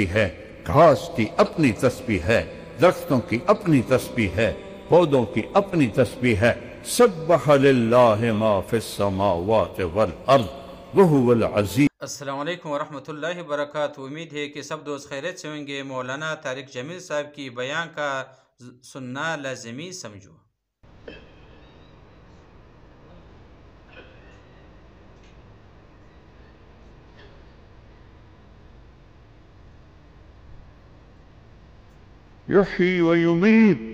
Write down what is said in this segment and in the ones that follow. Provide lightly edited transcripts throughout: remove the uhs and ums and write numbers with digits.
ہے، گھاس کی اپنی تسبیح ہے، درختوں کی اپنی تسبیح ہے، پودوں کی اپنی تسبیح ہے۔ سبح للہ ما فی السماوات والارض وہو العزیز۔ السلام علیکم ورحمۃ اللہ وبرکاتہ۔ امید ہے کہ سب دوست خیریت سے ہوں گے۔ مولانا طارق جمیل صاحب کی بیان کا سننا لازمی سمجھو۔ یحیی و یمیت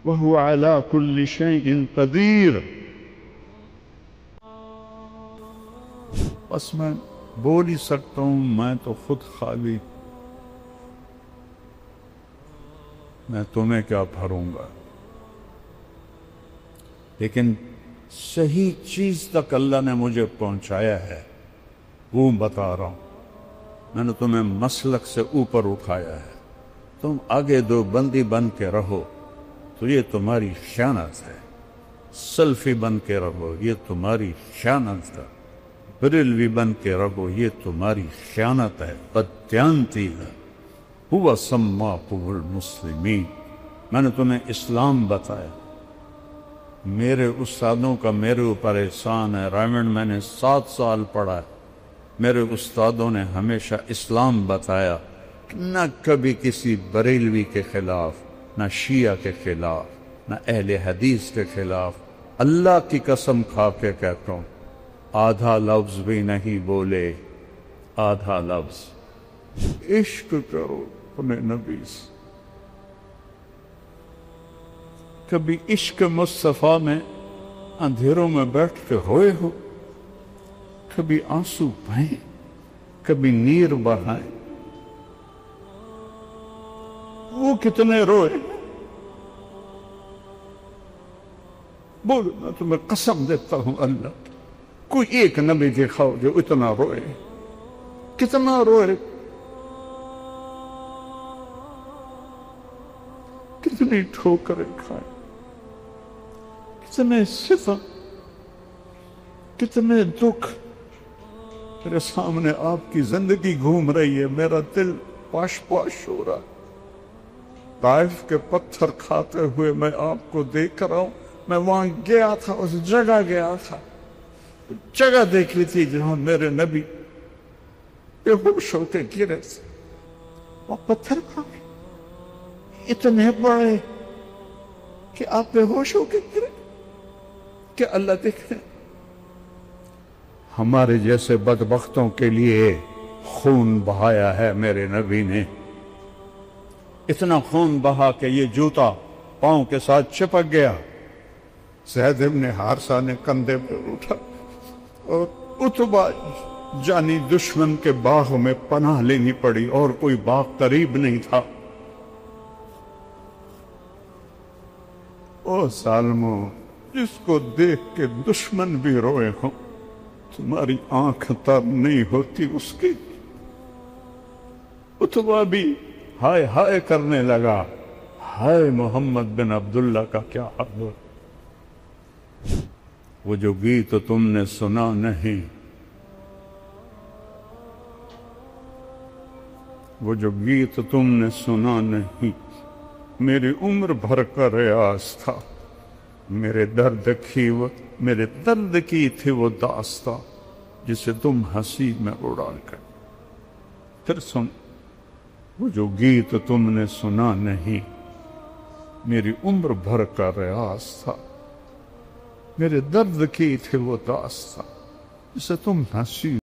وہو علی کل شیء قدیر۔ بس میں بول ہی سکتا ہوں، میں تو خود خالی، میں تمہیں کیا بھروں گا، لیکن صحیح چیز تک اللہ نے مجھے پہنچایا ہے، وہ بتا رہا ہوں۔ میں نے تمہیں مسلک سے اوپر اٹھایا ہے، تم آگے دو بندی بن کے رہو تو یہ تمہاری خیانت ہے، سلفی بن کے رہو یہ تمہاری خیانت ہے، بریلوی بن کے رہو یہ تمہاری خیانت ہے، بددیانتی ہے۔ ہوا سماکم المسلمین، میں نے تمہیں اسلام بتایا۔ میرے استادوں کا میرے اوپر احسان ہے، رائمنڈ میں نے 7 سال پڑھا ہے، میرے استادوں نے ہمیشہ اسلام بتایا، نہ کبھی کسی بریلوی کے خلاف، نہ شیعہ کے خلاف، نہ اہل حدیث کے خلاف۔ اللہ کی قسم کھا کے کہتا ہوں، آدھا لفظ بھی نہیں بولے، آدھا لفظ۔ عشق کرو اپنے نبی سے۔ کبھی عشق مصطفیٰ میں اندھیروں میں بیٹھ کے روئے ہو؟ کبھی آنسو بہائیں، کبھی نیر بہائیں؟ وہ کتنے روئے؟ بول، میں تمہیں قسم دیتا ہوں اللہ، کوئی ایک نبی دکھاؤ جو اتنا روئے۔ کتنا روئے؟ کتنی ٹھوکریں کھائے، کتنے ستم، کتنے دکھ۔ میرے سامنے آپ کی زندگی گھوم رہی ہے، میرا دل پاش پاش ہو رہا ہے۔ طائف کے پتھر کھاتے ہوئے میں آپ کو دیکھ رہا ہوں۔ میں وہاں گیا تھا، اس جگہ گیا تھا، جگہ دیکھی تھی جہاں میرے نبی بے ہوش ہو کے گرے تھے۔ وہ پتھر کھائے اتنے بڑے کہ آپ بے ہوش ہو کے گرے، کہ اللہ دیکھ رہے۔ ہمارے جیسے بدبختوں کے لیے خون بہایا ہے میرے نبی نے، اتنا خون بہا کہ یہ جوتا پاؤں کے ساتھ چپک گیا۔ زید ابن حارثہ نے کندھے پہ اٹھا، اور اتبا جانی دشمن کے باغ میں پناہ لینی پڑی، اور کوئی باغ قریب نہیں تھا۔ او ظالمو، جس کو دیکھ کے دشمن بھی روئے ہوں، تمہاری آنکھ تر نہیں ہوتی اس کی۔ اتبا بھی ہائے ہائے کرنے لگا، ہائے محمد بن عبداللہ کا کیا حال ہو۔ وہ جو گیت تم نے سنا نہیں، وہ جو گیت تم نے سنا نہیں، میری عمر بھر کا ریاض تھا۔ میرے درد کی تھی وہ داستاں، جسے تم ہنسی میں اڑا کر۔ پھر سن، وہ جو گیت تم نے سنا نہیں، میری عمر بھر کا ریاض تھا۔ میرے درد کی تھی وہ داستاں، جسے تم ہنسی